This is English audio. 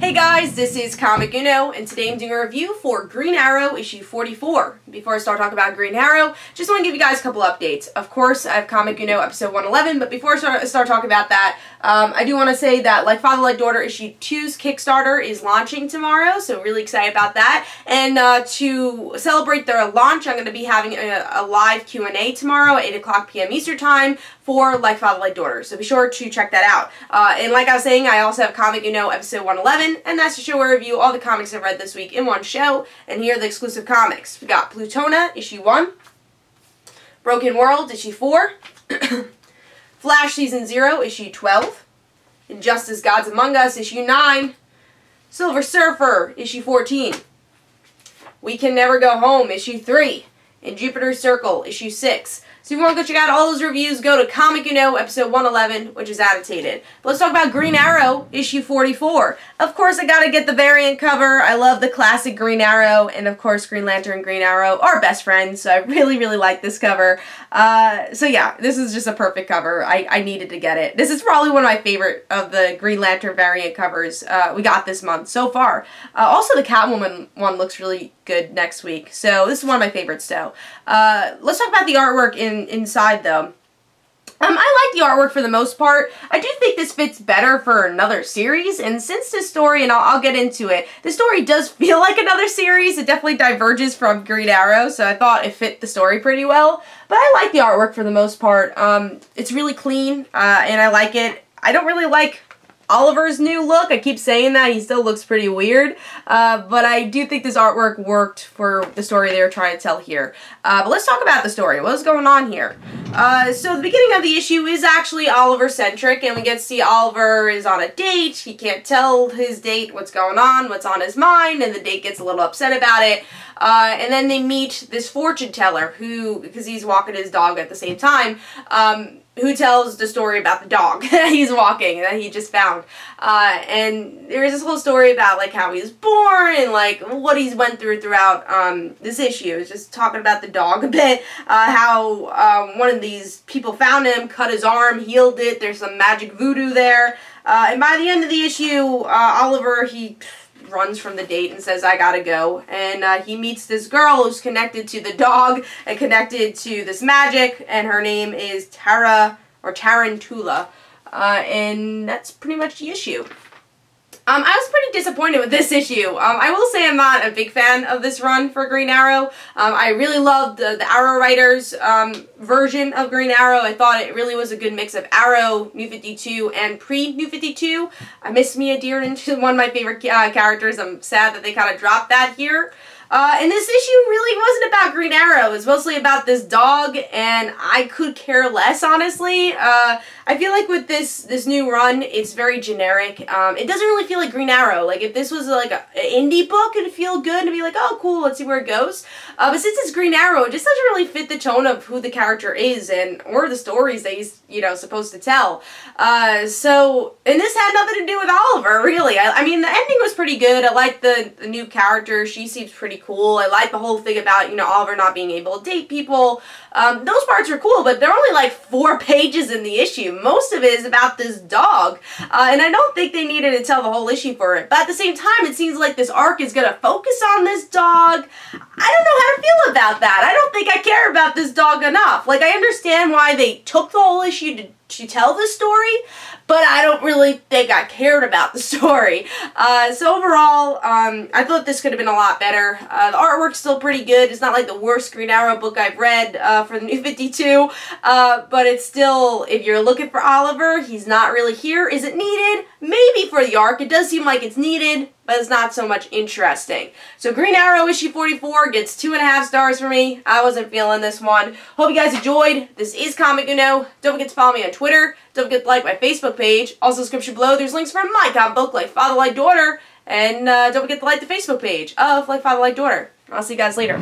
Hey guys, this is Comic Uno, and today I'm doing a review for Green Arrow issue 44. Before I start talking about Green Arrow, just want to give you guys a couple updates. Of course, I have Comic Uno episode 111, but before I start talking about that, I do want to say that Like Father, Like Daughter issue 2's Kickstarter is launching tomorrow, so really excited about that. And to celebrate their launch, I'm going to be having a live Q&A tomorrow at 8 o'clock p.m. Eastern Time for Like Father, Like Daughter, so be sure to check that out. And like I was saying, I also have Comic Uno episode 111, and that's a show where I review all the comics I've read this week in one show, and here are the exclusive comics. We got Plutona, issue 1, Broken World, issue 4, Flash Season 0, issue 12, Injustice Gods Among Us, issue 9, Silver Surfer, issue 14, We Can Never Go Home, issue 3, and Jupiter's Circle, issue 6. So if you want to go check out all those reviews, go to Comic Uno episode 111, which is annotated. But let's talk about Green Arrow, issue 44. Of course, I gotta get the variant cover. I love the classic Green Arrow, and of course, Green Lantern and Green Arrow are best friends, so I really, really like this cover. So yeah, this is just a perfect cover. I needed to get it. This is probably one of my favorite of the Green Lantern variant covers we got this month so far. Also, the Catwoman one looks really good next week, so this is one of my favorites, though. Let's talk about the artwork inside, though. I like the artwork for the most part. I do think this fits better for another series, and since this story, and I'll get into it, this story does feel like another series. It definitely diverges from Green Arrow, so I thought it fit the story pretty well. But I like the artwork for the most part. It's really clean, and I like it. I don't really like Oliver's new look. I keep saying that. He still looks pretty weird. But I do think this artwork worked for the story they were trying to tell here. But let's talk about the story. What's going on here? So the beginning of the issue is actually Oliver-centric, and we get to see Oliver is on a date. He can't tell his date what's going on, what's on his mind, and the date gets a little upset about it. And then they meet this fortune teller who, because he's walking his dog at the same time, who tells the story about the dog that he's walking, that he just found. And there's this whole story about, like, how he was born and, like, what he's went through throughout this issue. It's just talking about the dog a bit, how one of these people found him, cut his arm, healed it, there's some magic voodoo there. And by the end of the issue, Oliver, he runs from the date and says, I gotta go. And he meets this girl who's connected to the dog and connected to this magic, and her name is Tarantula. And that's pretty much the issue. I was pretty disappointed with this issue. I will say I'm not a big fan of this run for Green Arrow. I really loved the Arrow Writers version of Green Arrow. I thought it really was a good mix of Arrow, New 52, and pre-New 52. I miss Mia Dearden. She's one of my favorite characters. I'm sad that they kind of dropped that here. And this issue really wasn't about Green Arrow. It's mostly about this dog, and I could care less, honestly. I feel like with this new run, it's very generic. It doesn't really feel like Green Arrow. Like, if this was like an indie book, it'd feel good to be like, oh, cool, let's see where it goes. But since it's Green Arrow, it just doesn't really fit the tone of who the character is or the stories that he's, supposed to tell. And this had nothing to do with Oliver, really. I mean, the ending was pretty good. I like the new character. She seems pretty cool. I like the whole thing about, Oliver not being able to date people. Those parts are cool, but they're only like 4 pages in the issue. Most of it is about this dog, and I don't think they needed to tell the whole issue for it. But at the same time, it seems like this arc is going to focus on this dog. I don't know how to feel about that. I don't think I care about this dog enough. Like, I understand why they took the whole issue to tell this story, but I don't really think I cared about the story. So overall, I thought this could have been a lot better. The artwork's still pretty good. It's not like the worst Green Arrow book I've read for the New 52, but it's still, if you're looking for Oliver, he's not really here. Is it needed? Maybe for the arc. It does seem like it's needed, but it's not so much interesting. So Green Arrow issue 44 gets 2.5 stars for me. I wasn't feeling this one. Hope you guys enjoyed. This is Comic Uno. Don't forget to follow me on Twitter. Don't forget to like my Facebook page. Also, description below, there's links for my comic book, Like Father, Like Daughter. And don't forget to like the Facebook page of Like Father, Like Daughter. I'll see you guys later.